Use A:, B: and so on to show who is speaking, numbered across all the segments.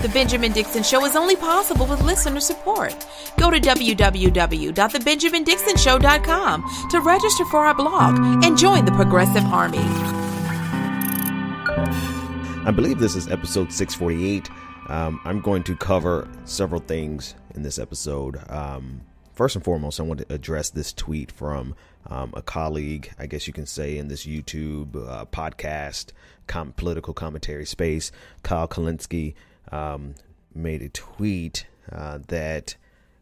A: The Benjamin Dixon Show is only possible with listener support. Go to www.thebenjamindixonshow.com to register for our blog and join the Progressive Army.
B: I believe this is episode 648. I'm going to cover several things in this episode. First and foremost, I want to address this tweet from a colleague, I guess you can say, in this YouTube podcast, political commentary space. Kyle Kulinski made a tweet that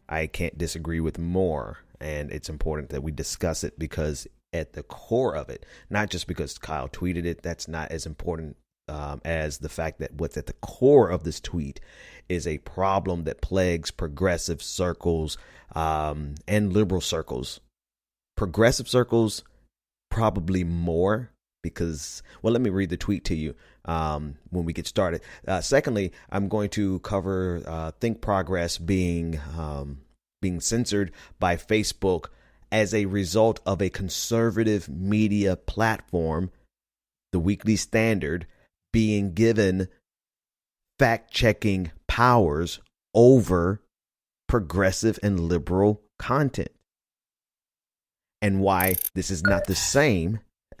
B: I can't disagree with more. And it's important that we discuss it because at the core of it, not just because Kyle tweeted it, that's not as important as the fact that what's at the core of this tweet is a problem that plagues progressive circles and liberal circles. Progressive circles, probably more because, well, let me read the tweet to you when we get started. Secondly, I'm going to cover Think Progress being censored by Facebook as a result of a conservative media platform, the Weekly Standard, being given fact-checking powers over progressive and liberal content, and why this is not the same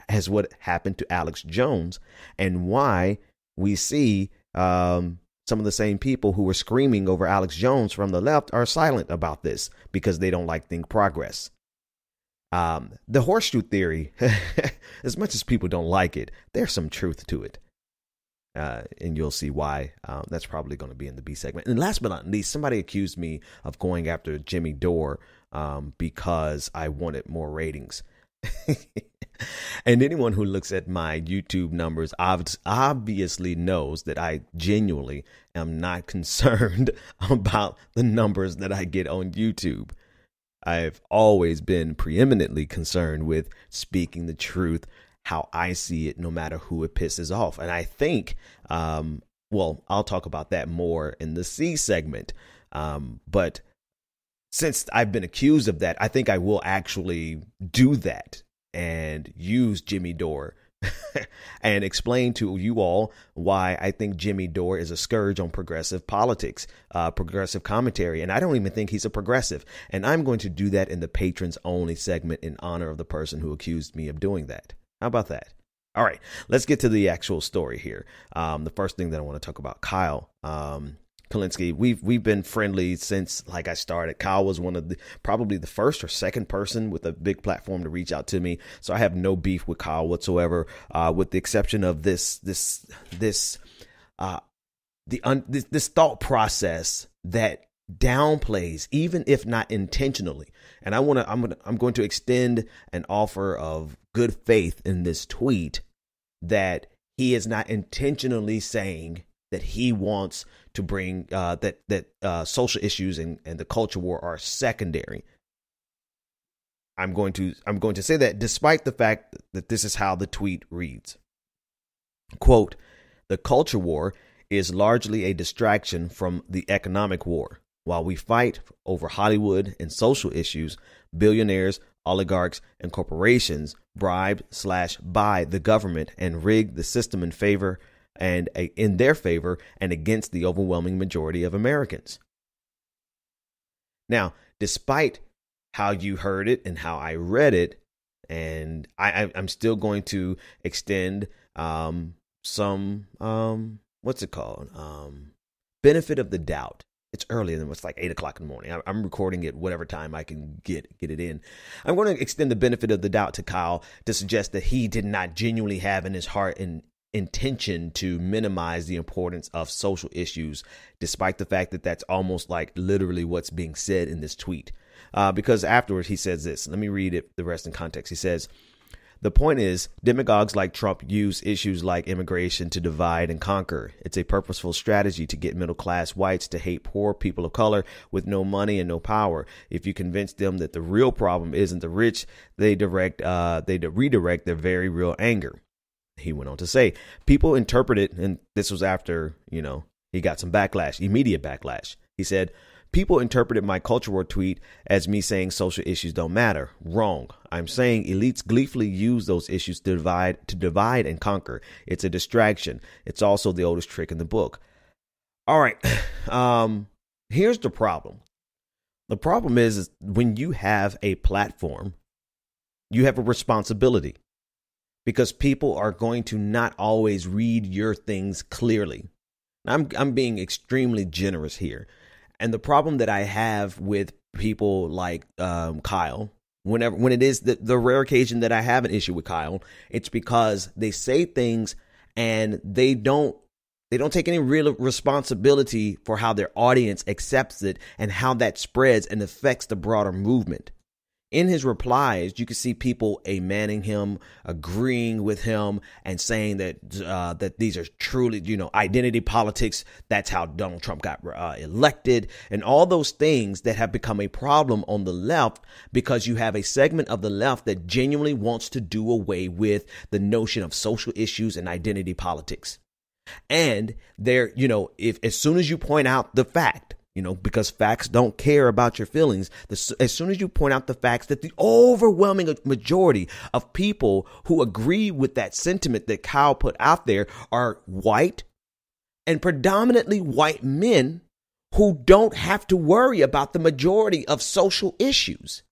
B: as what happened to Alex Jones, and why we see some of the same people who were screaming over Alex Jones from the left are silent about this because they don't like Think Progress. The horseshoe theory, as much as people don't like it, there's some truth to it. And you'll see why. That's probably going to be in the B segment. And last but not least, somebody accused me of going after Jimmy Dore because I wanted more ratings. And anyone who looks at my YouTube numbers obviously knows that I genuinely am not concerned about the numbers that I get on YouTube. I've always been preeminently concerned with speaking the truth, how I see it, no matter who it pisses off. And I think, well, I'll talk about that more in the C segment. But since I've been accused of that, I think I will actually do that and use Jimmy Dore and explain to you all why I think Jimmy Dore is a scourge on progressive politics, progressive commentary. And I don't even think he's a progressive. And I'm going to do that in the patrons only segment in honor of the person who accused me of doing that. How about that? All right, let's get to the actual story here. The first thing that I want to talk about, Kyle Kulinski. We've been friendly since like I started. Kyle was one of probably the first or second person with a big platform to reach out to me. So I have no beef with Kyle whatsoever, with the exception of this thought process that downplays, even if not intentionally. And I'm going to extend an offer of good faith in this tweet that he is not intentionally saying that he wants to bring that social issues and the culture war are secondary. I'm going to say that despite the fact that this is how the tweet reads. Quote, "The culture war is largely a distraction from the economic war. While we fight over Hollywood and social issues, billionaires, oligarchs, and corporations bribe/buy the government and rig the system in their favor and against the overwhelming majority of Americans." Now, despite how you heard it and how I read it, and I'm still going to extend some benefit of the doubt. It's early, and it's like 8 o'clock in the morning. I'm recording it whatever time I can get it in. I'm going to extend the benefit of the doubt to Kyle to suggest that he did not genuinely have in his heart an intention to minimize the importance of social issues, despite the fact that that's almost like literally what's being said in this tweet. Because afterwards he says this. Let me read it, the rest in context. He says, "The point is, demagogues like Trump use issues like immigration to divide and conquer. It's a purposeful strategy to get middle-class whites to hate poor people of color with no money and no power. If you convince them that the real problem isn't the rich, they redirect their very real anger." He went on to say, "People interpret it," and this was after, he got some backlash, immediate backlash. He said, "People interpreted my culture war tweet as me saying social issues don't matter. Wrong. I'm saying elites gleefully use those issues to divide and conquer. It's a distraction. It's also the oldest trick in the book. All right. Here's the problem. The problem is when you have a platform, you have a responsibility because people are going to not always read your things clearly. I'm being extremely generous here. And the problem that I have with people like Kyle, when it is the rare occasion that I have an issue with Kyle, it's because they say things and they don't take any real responsibility for how their audience accepts it and how that spreads and affects the broader movement. In his replies, you can see people manning him, agreeing with him, and saying that these are truly, identity politics. That's how Donald Trump got elected, and all those things that have become a problem on the left because you have a segment of the left that genuinely wants to do away with the notion of social issues and identity politics. And there, if as soon as you point out the fact, because facts don't care about your feelings. As soon as you point out the facts that the overwhelming majority of people who agree with that sentiment that Kyle put out there are white and predominantly white men who don't have to worry about the majority of social issues.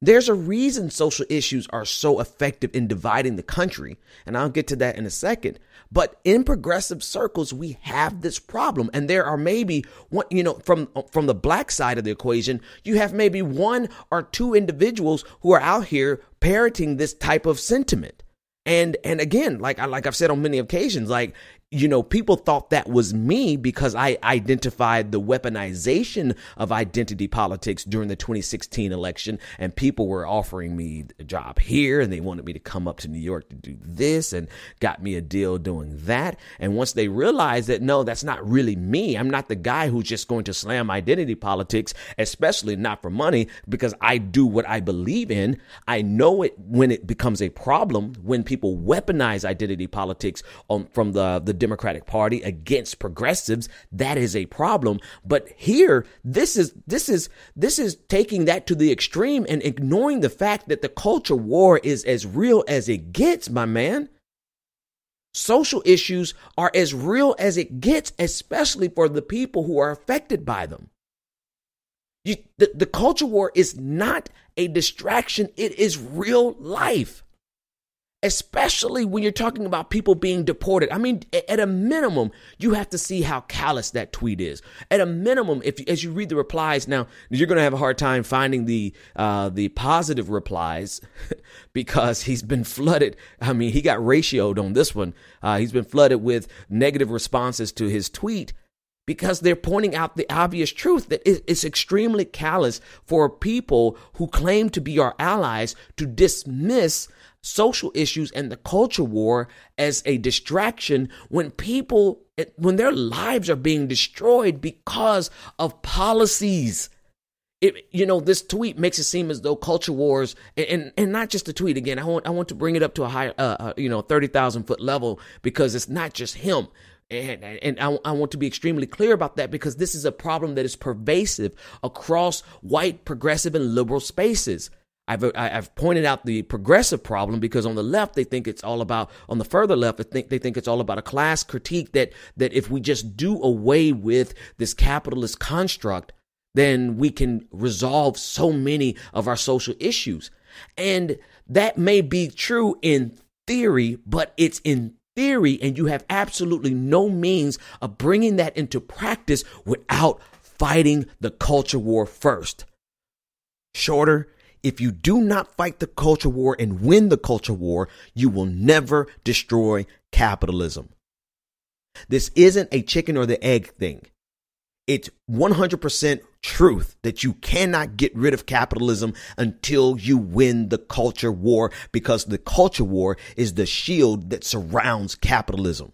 B: There's a reason social issues are so effective in dividing the country, and I'll get to that in a second. But in progressive circles, we have this problem, and there are maybe one, from the black side of the equation, you have maybe one or two individuals who are out here parroting this type of sentiment. And again, like I've said on many occasions, people thought that was me because I identified the weaponization of identity politics during the 2016 election, and people were offering me a job here and they wanted me to come up to New York to do this and got me a deal doing that. And once they realized that, no, that's not really me. I'm not the guy who's just going to slam identity politics, especially not for money, because I do what I believe in. I know it when it becomes a problem, when people weaponize identity politics from the Democratic Party against progressives. That is a problem. But here, this is taking that to the extreme and ignoring the fact that the culture war is as real as it gets, my man. Social issues are as real as it gets, especially for the people who are affected by them. The culture war is not a distraction. It is real life. Especially when you're talking about people being deported. I mean, at a minimum, you have to see how callous that tweet is. At a minimum, as you read the replies, now you're going to have a hard time finding the positive replies because he's been flooded. I mean, he got ratioed on this one. He's been flooded with negative responses to his tweet because they're pointing out the obvious truth that it's extremely callous for people who claim to be our allies to dismiss social issues and the culture war as a distraction when their lives are being destroyed because of policies. This tweet makes it seem as though culture wars and not just the tweet. Again, I want to bring it up to a higher, 30,000 foot level because it's not just him. And I want to be extremely clear about that because this is a problem that is pervasive across white, progressive, and liberal spaces. I've pointed out the progressive problem because on the left, they think it's all about, on the further left, they think it's all about a class critique that if we just do away with this capitalist construct, then we can resolve so many of our social issues. And that may be true in theory, but it's in theory, and you have absolutely no means of bringing that into practice without fighting the culture war first. Shorter, if you do not fight the culture war and win the culture war, you will never destroy capitalism. This isn't a chicken or the egg thing. It's 100% truth that you cannot get rid of capitalism until you win the culture war, because the culture war is the shield that surrounds capitalism.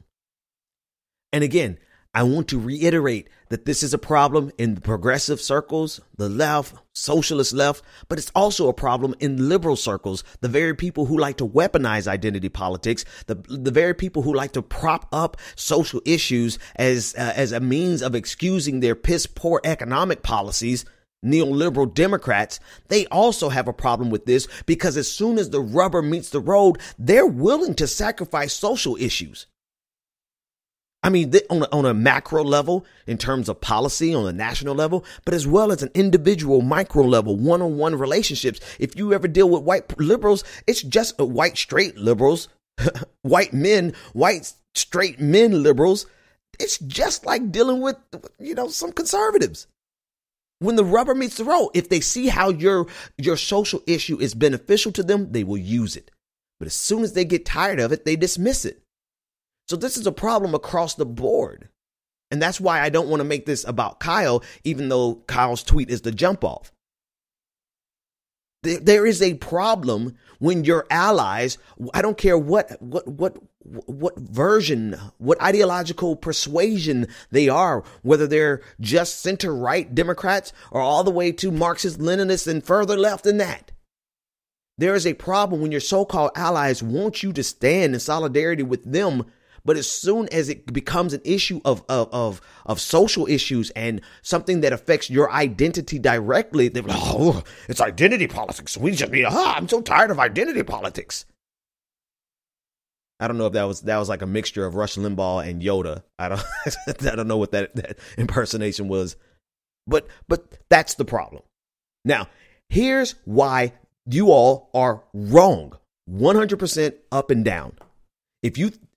B: And again, I want to reiterate that this is a problem in the progressive circles, the left, socialist left, but it's also a problem in liberal circles, the very people who like to weaponize identity politics, the very people who like to prop up social issues as a means of excusing their piss poor economic policies. Neoliberal Democrats, they also have a problem with this because as soon as the rubber meets the road, they're willing to sacrifice social issues. I mean, on a macro level, in terms of policy on a national level, but as well as an individual micro level, one-on-one relationships. If you ever deal with white liberals, it's just white straight liberals, white straight men liberals. It's just like dealing with, some conservatives. When the rubber meets the road, if they see how your social issue is beneficial to them, they will use it. But as soon as they get tired of it, they dismiss it. So this is a problem across the board. And that's why I don't want to make this about Kyle, even though Kyle's tweet is the jump off. There is a problem when your allies, I don't care what version, what ideological persuasion they are, whether they're just center right Democrats or all the way to Marxist Leninists and further left than that. There is a problem when your so-called allies want you to stand in solidarity with them. But as soon as it becomes an issue of social issues and something that affects your identity directly, they're like, oh, it's identity politics. We just I'm so tired of identity politics. I don't know if that was like a mixture of Rush Limbaugh and Yoda. I don't know what that impersonation was, but that's the problem. Now, here's why you all are wrong, 100% up and down.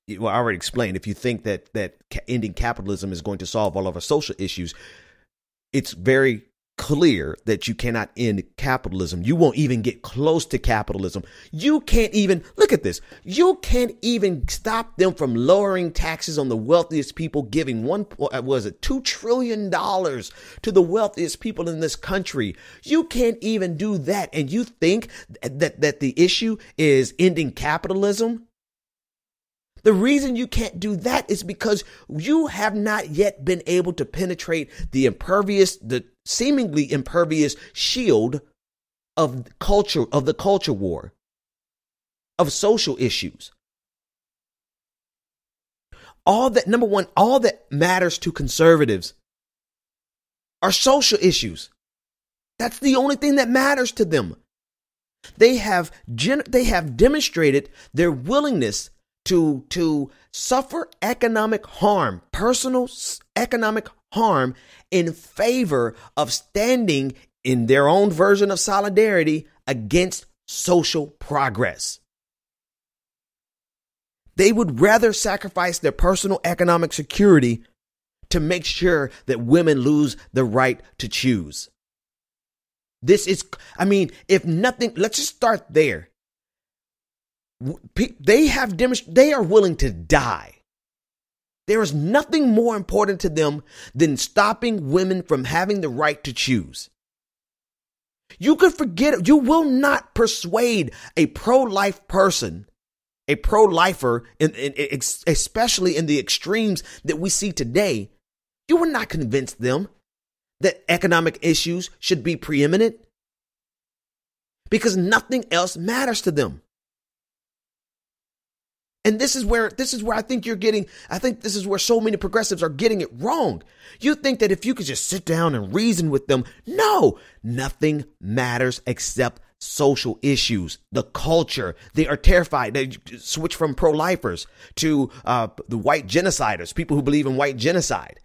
B: I already explained, if you think that ending capitalism is going to solve all of our social issues, it's very clear that you cannot end capitalism. You won't even get close to capitalism. You can't even, look at this, you can't even stop them from lowering taxes on the wealthiest people, giving $2 trillion to the wealthiest people in this country. You can't even do that. And you think that the issue is ending capitalism? The reason you can't do that is because you have not yet been able to penetrate the seemingly impervious shield of the culture war, of social issues. Number one, all that matters to conservatives are social issues. That's the only thing that matters to them. They have demonstrated their willingness to suffer economic harm, personal economic harm, in favor of standing in their own version of solidarity against social progress. They would rather sacrifice their personal economic security to make sure that women lose the right to choose. If nothing, let's just start there. They are willing to die. There is nothing more important to them than stopping women from having the right to choose. You could forget it. You will not persuade a pro-life person, a pro-lifer, especially in the extremes that we see today. You will not convince them that economic issues should be preeminent, because nothing else matters to them. And this is where I think this is where so many progressives are getting it wrong. You think that if you could just sit down and reason with them, no, nothing matters except social issues, the culture. They are terrified. They switch from pro-lifers to the white genociders, people who believe in white genocide.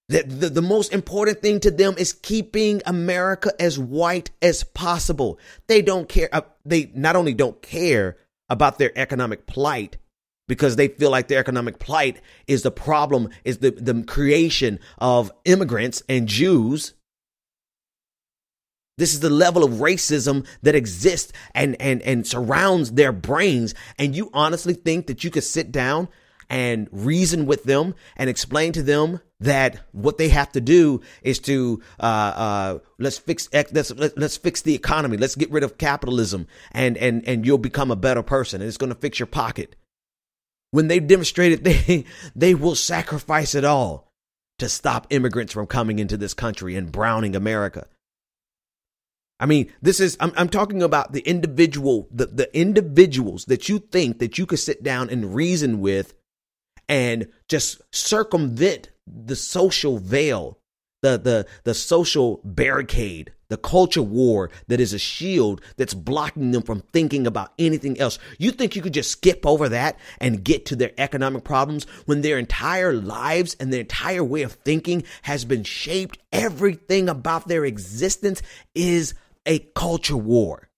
B: The most important thing to them is keeping America as white as possible. They don't care. They not only don't care about their economic plight, because they feel like their economic plight is the problem, is the creation of immigrants and Jews. This is the level of racism that exists and surrounds their brains. And you honestly think that you could sit down and reason with them and explain to them that what they have to do is to let's fix the economy, let's get rid of capitalism, and you'll become a better person, and it's going to fix your pocket. When they've demonstrated they will sacrifice it all to stop immigrants from coming into this country and browning America. I mean, I'm talking about the individuals that you think that you could sit down and reason with and just circumvent the social veil, the social barricade The culture war that is a shield that's blocking them from thinking about anything else. You think you could just skip over that and get to their economic problems when their entire lives and their entire way of thinking has been shaped? Everything about their existence is a culture war.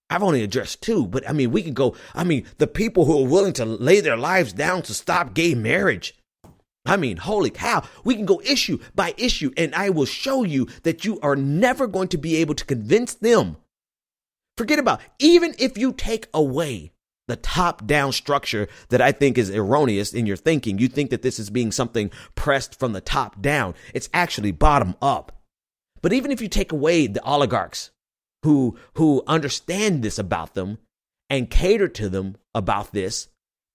B: I've only addressed two, but we can go. The people who are willing to lay their lives down to stop gay marriage. Holy cow, we can go issue by issue, and I will show you that you are never going to be able to convince them. Forget about, even if you take away the top-down structure that I think is erroneous in your thinking, you think that this is being something pressed from the top down. It's actually bottom up. But even if you take away the oligarchs who understand this about them and cater to them about this,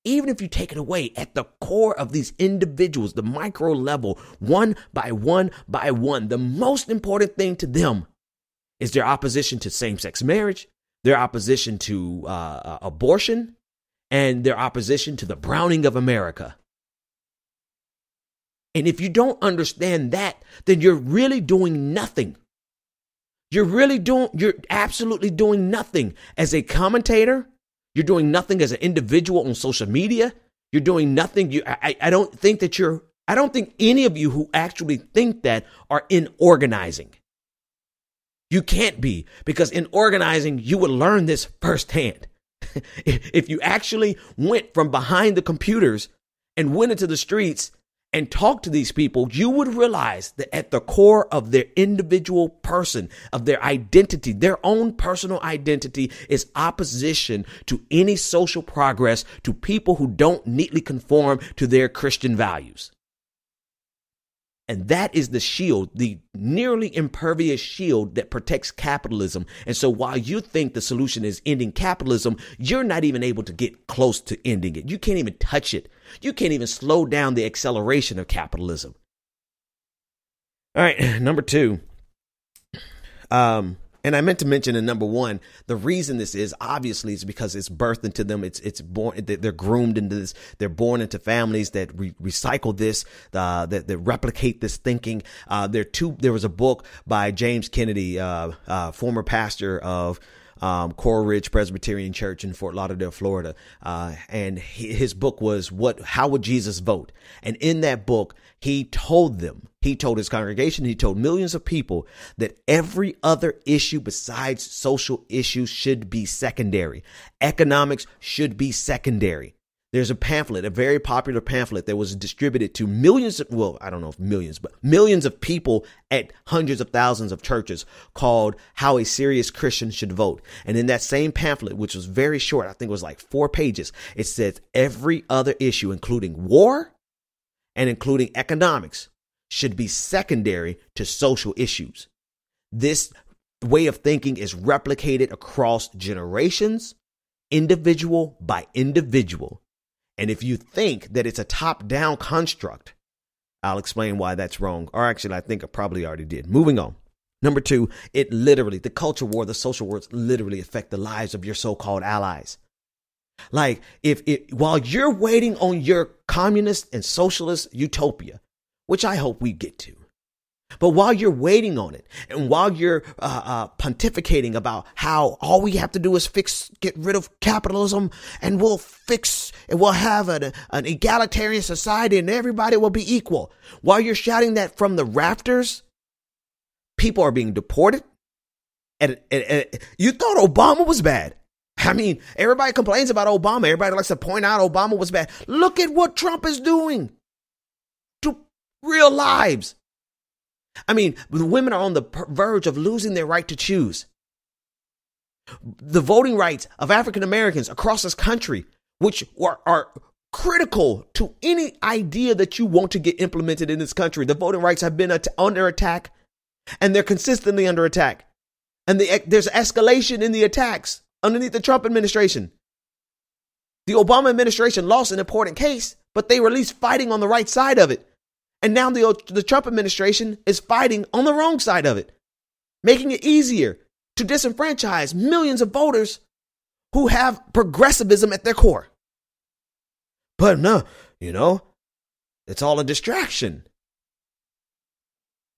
B: even if you take it away, at the core of these individuals, the micro level, one by one by one, the most important thing to them is their opposition to same-sex marriage, their opposition to abortion, and their opposition to the browning of America. And if you don't understand that, then you're really doing nothing. You're absolutely doing nothing as a commentator. You're doing nothing as an individual on social media. You're doing nothing. I don't think any of you who actually think that are in organizing. You can't be, because in organizing, you would learn this firsthand. If you actually went from behind the computers and went into the streets and talked to these people, you would realize that at the core of their individual person, of their identity, their own personal identity, is opposition to any social progress, to people who don't neatly conform to their Christian values. And that is the shield, the nearly impervious shield that protects capitalism. And so while you think the solution is ending capitalism, you're not even able to get close to ending it. You can't even touch it. You can't even slow down the acceleration of capitalism. All right, number two. And I meant to mention in number one, the reason this is obviously is because it's birthed into them. It's born. They're groomed into this. They're born into families that recycle this, that replicate this thinking. There was a book by James Kennedy, former pastor of Coral Ridge Presbyterian Church in Fort Lauderdale, Florida. And his book was How Would Jesus Vote? And in that book, he told his congregation, he told millions of people that every other issue besides social issues should be secondary. Economics should be secondary. There's a pamphlet, a very popular pamphlet that was distributed to millions of people at hundreds of thousands of churches, called How a Serious Christian Should Vote. And in that same pamphlet, which was very short, I think it was like 4 pages, it says every other issue, including war and including economics, should be secondary to social issues. This way of thinking is replicated across generations, individual by individual. And if you think that it's a top-down construct, I'll explain why that's wrong. Or actually, I think I probably already did. Moving on. Number two, the culture war, the social wars literally affect the lives of your so-called allies. Like, while you're waiting on your communist and socialist utopia, which I hope we get to, but while you're waiting on it, and while you're pontificating about how all we have to do is get rid of capitalism, and we'll have an egalitarian society, and everybody will be equal. While you're shouting that from the rafters, people are being deported. And you thought Obama was bad. Everybody complains about Obama. Everybody likes to point out Obama was bad. Look at what Trump is doing to real lives. The women are on the verge of losing their right to choose. The voting rights of African Americans across this country, which are critical to any idea that you want to get implemented in this country. The voting rights have been under attack, and they're consistently under attack. And there's escalation in the attacks underneath the Trump administration. The Obama administration lost an important case, but they were at least fighting on the right side of it. And now the Trump administration is fighting on the wrong side of it, making it easier to disenfranchise millions of voters who have progressivism at their core. But no, it's all a distraction.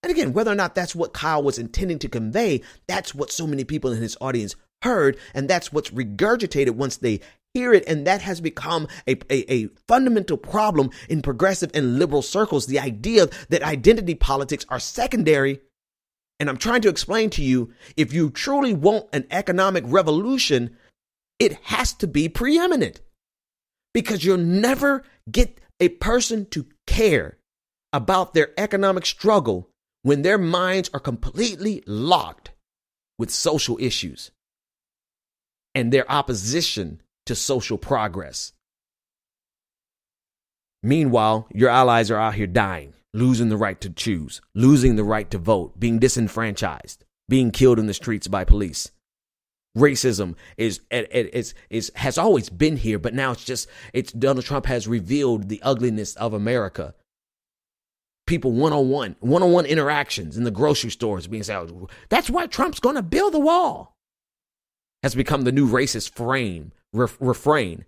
B: And again, whether or not that's what Kyle was intending to convey, that's what so many people in his audience heard, and that's what's regurgitated once they hear it. And that has become a fundamental problem in progressive and liberal circles, the idea that identity politics are secondary. And I'm trying to explain to you, if you truly want an economic revolution, it has to be preeminent, because you'll never get a person to care about their economic struggle when their minds are completely locked with social issues and their opposition to social progress. Meanwhile, your allies are out here dying, losing the right to choose, losing the right to vote, being disenfranchised, being killed in the streets by police. Racism has always been here, but now it's Donald Trump has revealed the ugliness of America. People one-on-one interactions in the grocery stores being said, that's why Trump's going to build the wall, has become the new racist refrain.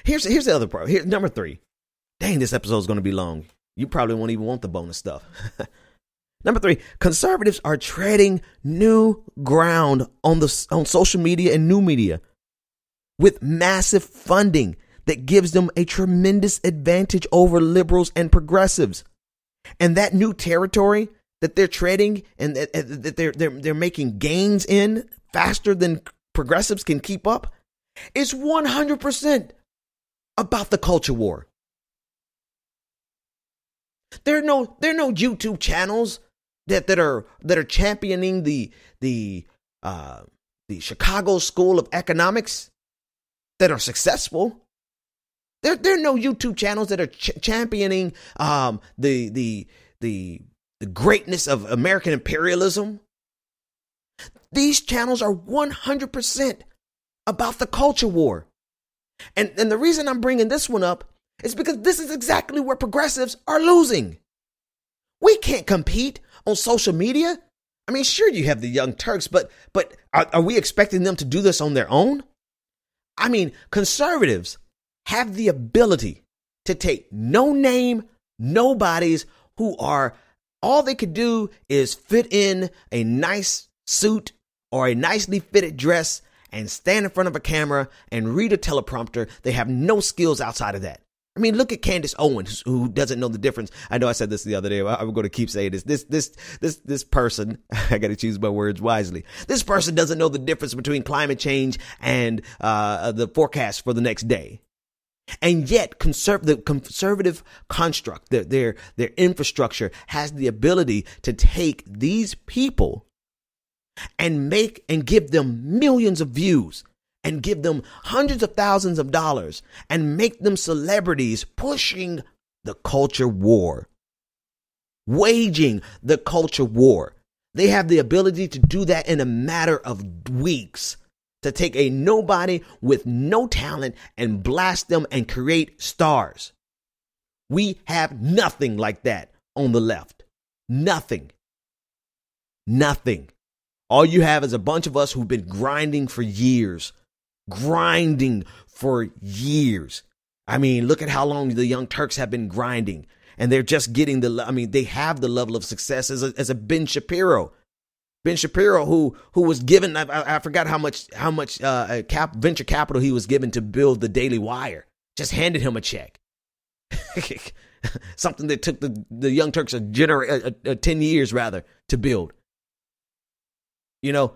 B: Here's the other part. Here's number 3. Dang, this episode is going to be long. You probably won't even want the bonus stuff. Number 3, conservatives are treading new ground on social media and new media with massive funding that gives them a tremendous advantage over liberals and progressives. And that new territory that they're treading and that they're making gains in faster than progressives can keep up is 100% about the culture war. There are no YouTube channels that are championing the Chicago School of Economics that are successful. There are no YouTube channels that are championing the greatness of American imperialism. These channels are 100% about the culture war. And the reason I'm bringing this one up is because this is exactly where progressives are losing. We can't compete on social media. I mean, sure, you have the Young Turks, but are we expecting them to do this on their own? I mean, conservatives have the ability to take no-name nobodies who are, all they could do is fit in a nice suit or a nicely fitted dress and stand in front of a camera and read a teleprompter. They have no skills outside of that. I mean, look at Candace Owens, who doesn't know the difference. I know I said this the other day. I'm going to keep saying this. This person, I got to choose my words wisely. This person doesn't know the difference between climate change and the forecast for the next day. And yet, the conservative construct, their infrastructure has the ability to take these people and give them millions of views and give them hundreds of thousands of dollars and make them celebrities pushing the culture war, waging the culture war. They have the ability to do that in a matter of weeks, to take a nobody with no talent and blast them and create stars. We have nothing like that on the left. Nothing. All you have is a bunch of us who've been grinding for years. I mean, look at how long the Young Turks have been grinding, and they're just getting they have the level of success as a Ben Shapiro. Ben Shapiro, who was given, I forgot how much venture capital he was given to build the Daily Wire, just handed him a check. Something that took the Young Turks 10 years rather to build. You know,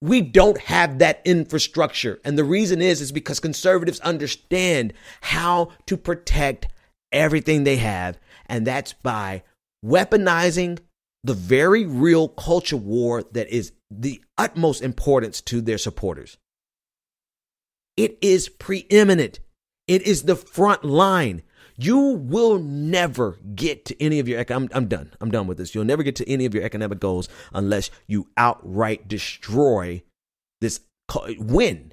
B: we don't have that infrastructure. And the reason is because conservatives understand how to protect everything they have. And that's by weaponizing the very real culture war that is the utmost importance to their supporters. It is preeminent. It is the front line. You will never get to any of your, I'm done. I'm done with this. You'll never get to any of your economic goals unless you outright destroy this, win.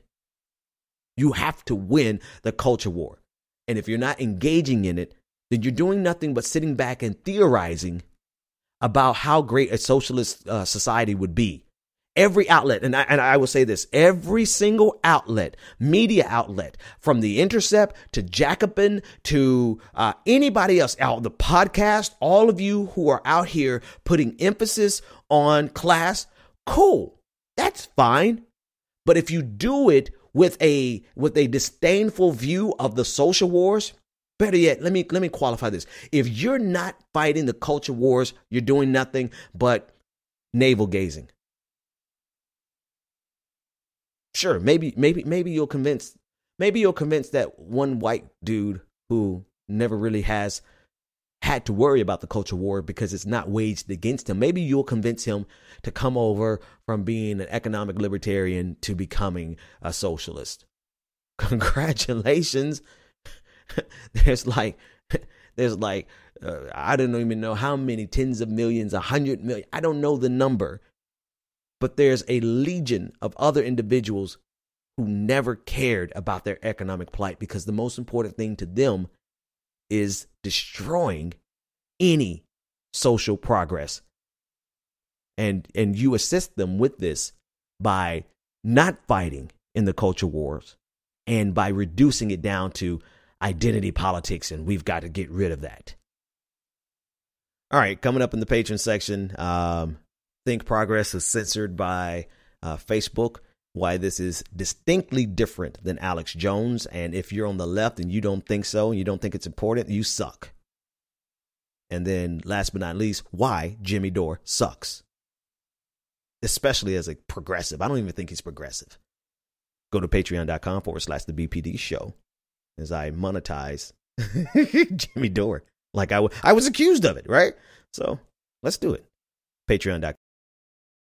B: You have to win the culture war. And if you're not engaging in it, then you're doing nothing but sitting back and theorizing about how great a socialist society would be. Every outlet, and I will say this, every single outlet, media outlet, from The Intercept to Jacobin to anybody else out, the podcast, all of you who are out here putting emphasis on class, cool, that's fine. But if you do it with a disdainful view of the social wars, better yet, let me qualify this. If you're not fighting the culture wars, you're doing nothing but navel gazing. Sure, maybe you'll convince that one white dude who never really has had to worry about the culture war because it's not waged against him. Maybe you'll convince him to come over from being an economic libertarian to becoming a socialist. Congratulations. There's like I don't even know how many tens of millions, 100 million. I don't know the number. But there's a legion of other individuals who never cared about their economic plight because the most important thing to them is destroying any social progress. And you assist them with this by not fighting in the culture wars and by reducing it down to identity politics, and we've got to get rid of that. All right, coming up in the patron section, Think Progress is censored by Facebook. Why this is distinctly different than Alex Jones. And if you're on the left and you don't think so, and you don't think it's important, you suck. And then last but not least, why Jimmy Dore sucks. Especially as a progressive. I don't even think he's progressive. Go to patreon.com/the BPD show as I monetize Jimmy Dore. Like I was accused of it, right? So let's do it. Patreon.com.